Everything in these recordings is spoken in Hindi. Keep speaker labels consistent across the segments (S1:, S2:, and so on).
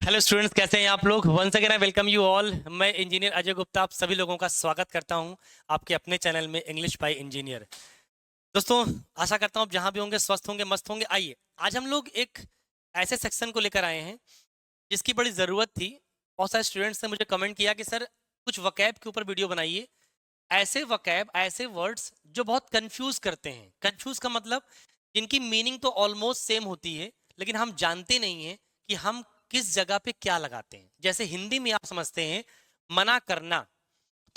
S1: हेलो स्टूडेंट्स, कैसे हैं आप लोग। Once again I welcome you all. मैं इंजीनियर अजय गुप्ता आप सभी लोगों का स्वागत करता हूं आपके अपने चैनल में इंग्लिश बाय इंजीनियर। दोस्तों, आशा करता हूं आप जहां भी होंगे स्वस्थ होंगे, मस्त होंगे। आइए, आज हम लोग एक ऐसे सेक्शन को लेकर आए हैं जिसकी बड़ी ज़रूरत थी। बहुत सारे स्टूडेंट्स ने मुझे कमेंट किया कि सर कुछ वकैब के ऊपर वीडियो बनाइए। ऐसे वकैब, ऐसे वर्ड्स जो बहुत कंफ्यूज करते हैं। कंफ्यूज का मतलब जिनकी मीनिंग तो ऑलमोस्ट सेम होती है, लेकिन हम जानते नहीं हैं कि हम किस जगह पे क्या लगाते हैं। जैसे हिंदी में आप समझते हैं मना करना,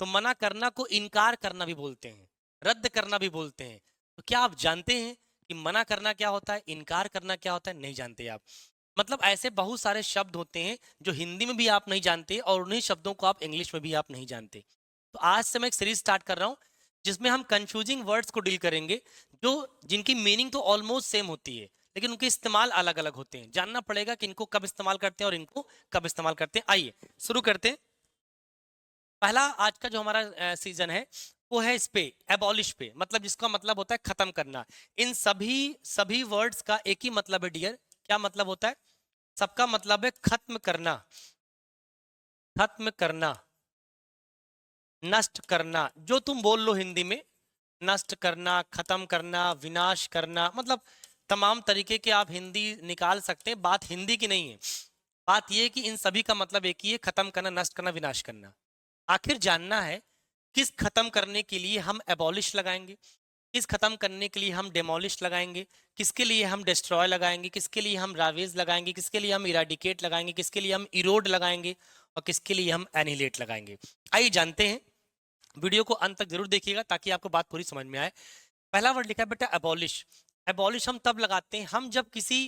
S1: तो मना करना को इनकार करना भी बोलते हैं, रद्द करना भी बोलते हैं। तो क्या आप जानते हैं कि मना करना क्या होता है, इनकार करना क्या होता है? नहीं जानते आप। मतलब ऐसे बहुत सारे शब्द होते हैं जो हिंदी में भी आप नहीं जानते और उन्हीं शब्दों को आप इंग्लिश में भी आप नहीं जानते। तो आज से मैं एक सीरीज स्टार्ट कर रहा हूं जिसमें हम कंफ्यूजिंग वर्ड्स को डील करेंगे, जो जिनकी मीनिंग तो ऑलमोस्ट सेम होती है लेकिन उनके इस्तेमाल अलग अलग होते हैं। जानना पड़ेगा कि इनको कब इस्तेमाल करते हैं और इनको कब इस्तेमाल करते हैं। आइए शुरू करते हैं। पहला आज का जो हमारा सीजन है वो है इस पे, एबॉलिश पे, मतलब जिसका मतलब होता है खत्म करना। इन सभी वर्ड्स का एक ही मतलब है डियर। क्या मतलब होता है? सबका मतलब है खत्म करना, खत्म करना, नष्ट करना। जो तुम बोल लो हिंदी में, नष्ट करना, खत्म करना, विनाश करना, मतलब तमाम तरीके के आप हिंदी निकाल सकते हैं। बात हिंदी की नहीं है, बात यह है कि इन सभी का मतलब एक ही है, खत्म करना, नष्ट करना, विनाश करना। आखिर जानना है किस खत्म करने के लिए हम एबॉलिश लगाएंगे, किस खत्म करने के लिए हम डेमोलिश लगाएंगे, किसके लिए हम डिस्ट्रॉय लगाएंगे, किसके लिए हम रावेज लगाएंगे, किसके लिए हम इराडिकेट लगाएंगे, किसके लिए हम इरोड लगाएंगे और किसके लिए हम एनिलेट लगाएंगे। आइए जानते हैं। वीडियो को अंत तक जरूर देखिएगा ताकि आपको बात पूरी समझ में आए। पहला वर्ड लिखा है बेटा एबॉलिश। एबॉलिश हम तब लगाते हैं हम जब किसी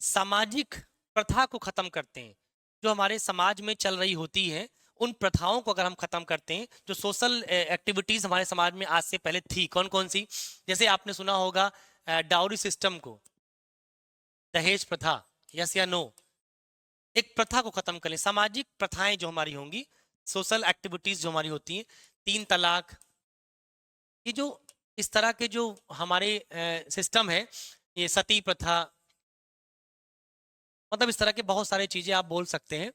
S1: सामाजिक प्रथा को खत्म करते हैं, जो हमारे समाज में चल रही होती है। उन प्रथाओं को अगर हम खत्म करते हैं, जो सोशल एक्टिविटीज हमारे समाज में आज से पहले थी, कौन कौन सी? जैसे आपने सुना होगा डाउरी सिस्टम को, दहेज प्रथा, यस या नो। एक प्रथा को खत्म करें, सामाजिक प्रथाएं जो हमारी होंगी, सोशल एक्टिविटीज जो हमारी होती हैं, 3 तलाक, ये जो इस तरह के जो हमारे सिस्टम है, ये सती प्रथा, मतलब इस तरह के बहुत सारे चीजें आप बोल सकते हैं।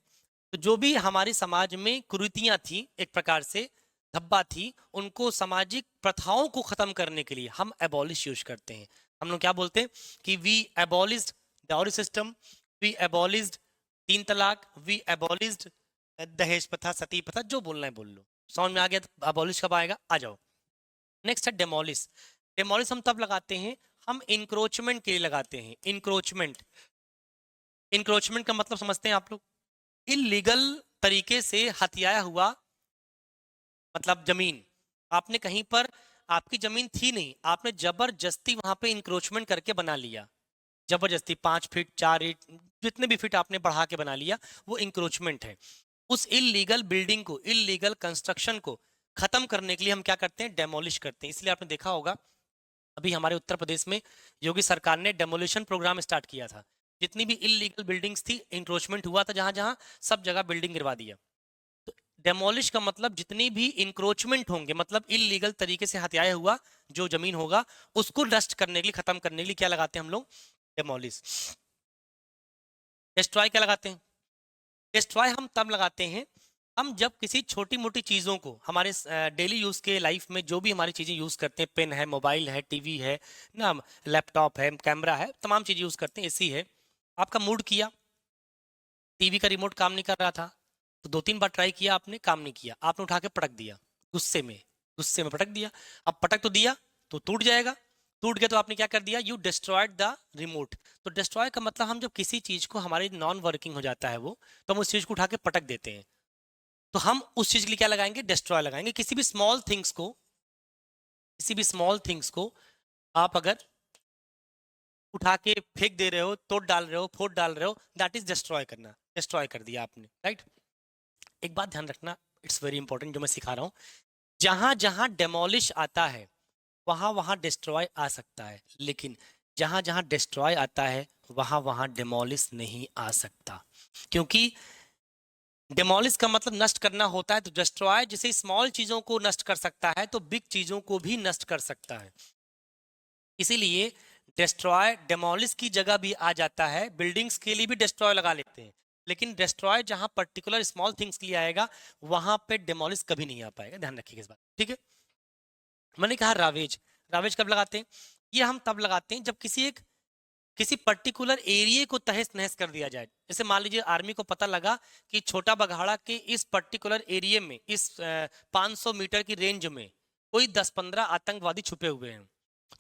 S1: तो जो भी हमारे समाज में कुरीतियां थी, एक प्रकार से धब्बा थी, उनको सामाजिक प्रथाओं को खत्म करने के लिए हम एबॉलिश यूज करते हैं। हम लोग क्या बोलते हैं कि we abolished dowry system, we abolished 3 तलाक, वी एबॉलिस्ड दहेज प्रथा, सती प्रथा, जो बोलना है बोल लो। समझ में आ गया? तो एबॉलिश कब आएगा, आ जाओ। नेक्स्ट है डेमोलिश। डेमोलिश हम तब लगाते हैं, हम इंक्रोचमेंट के लिए लगाते हैं। इंक्रोचमेंट, इंक्रोचमेंट का मतलब समझते हैं आप लोग? इलीगल तरीके से हथियाया हुआ, मतलब जमीन आपने कहीं पर, आपकी जमीन थी नहीं, आपने जबरदस्ती वहां पे इंक्रोचमेंट करके बना लिया। जबरदस्ती 5 फीट 4 फीट, जितने भी फीट आपने बढ़ा के बना लिया, वो इंक्रोचमेंट है। उस इलीगल बिल्डिंग को, इलीगल कंस्ट्रक्शन को खत्म करने के लिए हम क्या करते हैं? डेमोलिश करते हैं। इसलिए आपने देखा होगा अभी हमारे उत्तर प्रदेश में योगी सरकार ने डेमोलिशन प्रोग्राम स्टार्ट किया था। जितनी भी इलीगल बिल्डिंग्स थी, इंक्रोचमेंट हुआ था जहां जहां, सब जगह बिल्डिंग गिरवा दिया। तो डेमोलिश का मतलब जितनी भी इंक्रोचमेंट होंगे, मतलब इलीगल तरीके से हथियाया हुआ जो जमीन होगा, उसको नष्ट करने के लिए, खत्म करने के लिए क्या लगाते हैं हम लोग? डेमोलिश। डिस्ट्रॉय क्या लगाते हैं? डिस्ट्रॉय हम तब लगाते हैं हम जब किसी छोटी मोटी चीज़ों को, हमारे डेली यूज़ के लाइफ में जो भी हमारी चीज़ें यूज़ करते हैं, पेन है, मोबाइल है, टीवी है ना, लैपटॉप है, कैमरा है, तमाम चीज़ें यूज़ करते हैं। एसी है, आपका मूड किया, टीवी का रिमोट काम नहीं कर रहा था, तो 2-3 बार ट्राई किया आपने, काम नहीं किया, आपने उठा के पटक दिया, गुस्से में, गुस्से में पटक दिया। अब पटक तो दिया तो टूट जाएगा, टूट गया तो आपने क्या कर दिया? You destroyed the remote. तो डिस्ट्रॉय का मतलब हम जब किसी चीज़ को, हमारी नॉन वर्किंग हो जाता है वो, तो हम उस चीज़ को उठा के पटक देते हैं। तो हम उस चीज़ के लिए क्या लगाएंगे? डिस्ट्रॉय लगाएंगे। किसी भी स्मॉल थिंग्स को, किसी भी स्मॉल थिंग्स को आप अगर उठा के फेंक दे रहे हो, तोड़ डाल रहे हो, फोड़ डाल रहे हो, दैट इज डिस्ट्रॉय करना। डिस्ट्रॉय कर दिया आपने, राइट? एक बात ध्यान रखना, इट्स वेरी इंपॉर्टेंट, जो मैं सिखा रहा हूँ। जहां जहां डेमोलिश आता है वहां वहां डिस्ट्रॉय आ सकता है, लेकिन जहां जहां डिस्ट्रॉय आता है वहां वहां डेमोलिश नहीं आ सकता। क्योंकि डेमोलिश का मतलब नष्ट करना होता है, तो डिस्ट्रॉय जैसे स्मॉल चीजों को नष्ट कर सकता है, तो बिग चीजों को भी नष्ट कर सकता है। इसीलिए डिस्ट्रॉय डेमोलिश की जगह भी आ जाता है। बिल्डिंग्स के लिए भी डिस्ट्रॉय लगा लेते हैं, लेकिन डिस्ट्रॉय जहां पर्टिकुलर स्मॉल थिंग्स के लिए आएगा वहां पे डेमोलिश कभी नहीं आ पाएगा, ध्यान रखिएगा इस बात, ठीक है। मैंने कहा रावेज, रावेज कब लगाते हैं? ये हम तब लगाते हैं जब किसी पर्टिकुलर एरिया को तहस नहस कर दिया जाए। जैसे मान लीजिए आर्मी को पता लगा कि छोटा बघाड़ा के इस पर्टिकुलर एरिया में, इस 500 मीटर की रेंज में कोई 10-15 आतंकवादी छुपे हुए हैं,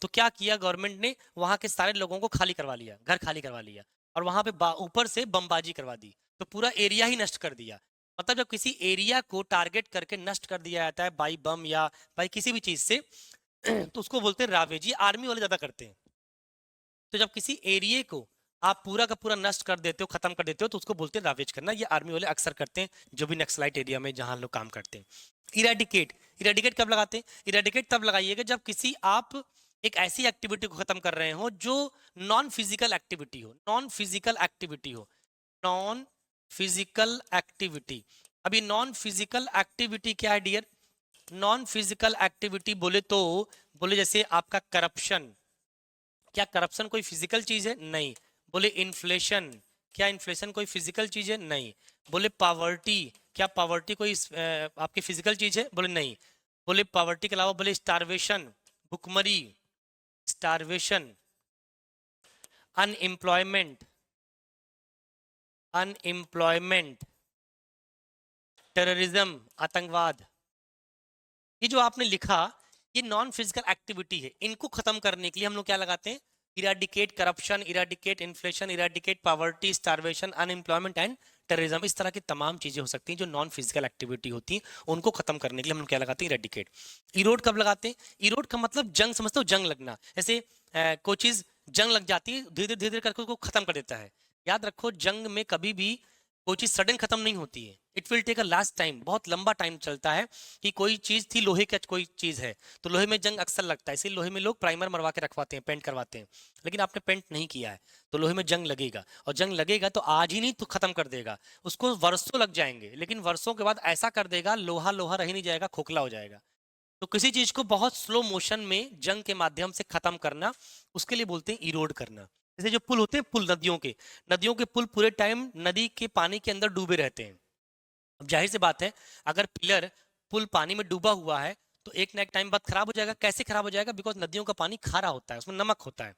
S1: तो क्या किया गवर्नमेंट ने, वहां के सारे लोगों को खाली करवा लिया, घर खाली करवा लिया, और वहां पे ऊपर से बमबाजी करवा दी, तो पूरा एरिया ही नष्ट कर दिया। मतलब जब किसी एरिया को टारगेट करके नष्ट कर दिया जाता है बाई बम या बाई किसी भी चीज से, तो उसको बोलते हैं रावेज। ये आर्मी वाले ज्यादा करते हैं। तो जब किसी एरिया को आप पूरा का पूरा नष्ट कर देते हो, खत्म कर देते हो, तो उसको बोलते हैं रावेज करना। ये आर्मी वाले अक्सर करते हैं, जो भी नक्सलाइट एरिया में जहां लोग काम करते हैं। इरेडिकेट, इरेडिकेट कब लगाते हैं? इरेडिकेट तब लगाइएगा जब किसी आप एक ऐसी एक्टिविटी को खत्म कर रहे हो जो नॉन फिजिकल एक्टिविटी हो, नॉन फिजिकल एक्टिविटी हो, नॉन फिजिकल एक्टिविटी। अभी नॉन फिजिकल एक्टिविटी क्या है डियर? नॉन फिजिकल एक्टिविटी बोले तो, बोले जैसे आपका करप्शन, क्या करप्शन कोई फिजिकल चीज है? नहीं। बोले इन्फ्लेशन, क्या इन्फ्लेशन कोई फिजिकल चीज है? नहीं। बोले पावर्टी, क्या पावर्टी कोई आपकी फिजिकल चीज है? बोले नहीं। बोले पावर्टी के अलावा बोले स्टारवेशन, भुखमरी, स्टारवेशन, अनएम्प्लॉयमेंट, अनएम्प्लॉयमेंट, टेररिज्म, आतंकवाद, ये जो आपने लिखा ये नॉन फिजिकल एक्टिविटी है। इनको खत्म करने के लिए हम लोग क्या लगाते हैं? Eradicate corruption, eradicate inflation, eradicate poverty, starvation, unemployment and terrorism. इस तरह की तमाम चीजें हो सकती हैं जो नॉन फिजिकल एक्टिविटी होती हैं, उनको खत्म करने के लिए हम लोग क्या लगाते हैं? इराडिकेट। इरोड कब लगाते हैं? इरोड का मतलब जंग समझते हो, जंग लगना। जैसे कोई चीज जंग लग जाती है, धीरे धीरे धीरे करके उसको खत्म कर देता है। याद रखो जंग में कभी भी कोई चीज सडन खत्म नहीं होती है, it will take a last time, बहुत लंबा टाइम चलता है। कि कोई चीज थी, लोहे का कोई चीज है, तो लोहे में जंग अक्सर लगता है, इसीलिए लोहे में लोग प्राइमर मरवा के रखवाते हैं, पेंट करवाते हैं। लेकिन आपने पेंट नहीं किया है तो लोहे में जंग लगेगा, और जंग लगेगा तो आज ही नहीं तो खत्म कर देगा, उसको वर्षों लग जाएंगे, लेकिन वर्षों के बाद ऐसा कर देगा लोहा लोहा रह नहीं जाएगा, खोखला हो जाएगा। तो किसी चीज को बहुत स्लो मोशन में जंग के माध्यम से खत्म करना, उसके लिए बोलते हैं इरोड करना। जैसे जो पुल होते हैं, पुल नदियों के पुल पूरे टाइम नदी के पानी के अंदर डूबे रहते हैं। अब जाहिर सी बात है, अगर पिलर पुल पानी में डूबा हुआ है तो एक ना एक टाइम बाद खराब हो जाएगा। कैसे खराब हो जाएगा? बिकॉज नदियों का पानी खारा होता है, उसमें नमक होता है,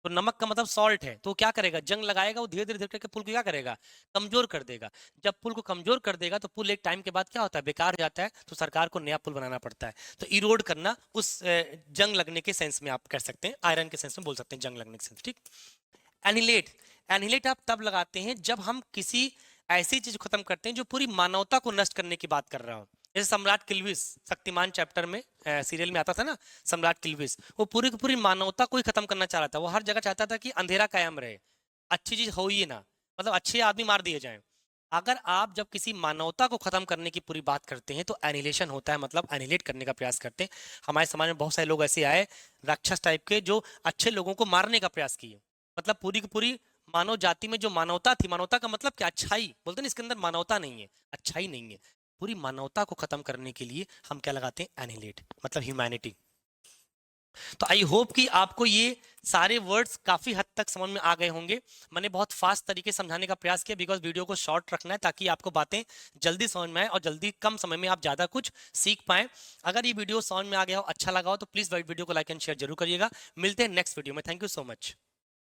S1: तो नमक का मतलब सॉल्ट है, तो क्या करेगा? जंग लगाएगा, वो धीरे धीरे धीरे करके पुल को क्या करेगा? कमजोर कर देगा। जब पुल को कमजोर कर देगा तो पुल एक टाइम के बाद क्या होता है? बेकार हो जाता है, तो सरकार को नया पुल बनाना पड़ता है। तो इरोड करना उस जंग लगने के सेंस में आप कर सकते हैं, आयरन के सेंस में बोल सकते हैं, जंग लगने के सेंस, ठीक। एनिलेट, एनिलेट आप तब लगाते हैं जब हम किसी ऐसी चीज को खत्म करते हैं जो पूरी मानवता को नष्ट करने की बात कर रहा हूं। जैसे सम्राट किल्विस, शक्तिमान चैप्टर में सीरियल में आता था ना, सम्राट किल्विस, वो पूरी की पूरी मानवता को ही खत्म करना चाह रहा था। वो हर जगह चाहता था कि अंधेरा कायम रहे, अच्छी चीज हो ही ना, मतलब अच्छे आदमी मार दिए जाएं। अगर आप जब किसी मानवता को खत्म करने की पूरी बात करते हैं तो एनिलेशन होता है, मतलब एनिलेट करने का प्रयास करते हैं। हमारे समाज में बहुत सारे लोग ऐसे आए राक्षस टाइप के जो अच्छे लोगों को मारने का प्रयास किए, मतलब पूरी की पूरी मानव जाति में जो मानवता थी, मानवता का मतलब क्या? अच्छाई बोलते हैं, इसके अंदर मानवता नहीं है, अच्छाई नहीं है, पूरी मानवता को खत्म करने के लिए हम क्या लगाते हैं? एनिलेट, मतलब ह्यूमैनिटी। तो आई होप कि आपको ये सारे वर्ड्स काफी हद तक समझ में आ गए होंगे। मैंने बहुत फास्ट तरीके से समझाने का प्रयास किया, बिकॉज वीडियो को शॉर्ट रखना है ताकि आपको बातें जल्दी समझ में आए और जल्दी कम समय में आप ज्यादा कुछ सीख पाए। अगर ये वीडियो समझ में आ गया हो, अच्छा लगा हो, तो प्लीज वीडियो को लाइक एंड शेयर जरूर करिएगा। मिलते हैं नेक्स्ट वीडियो में। Thank you so much.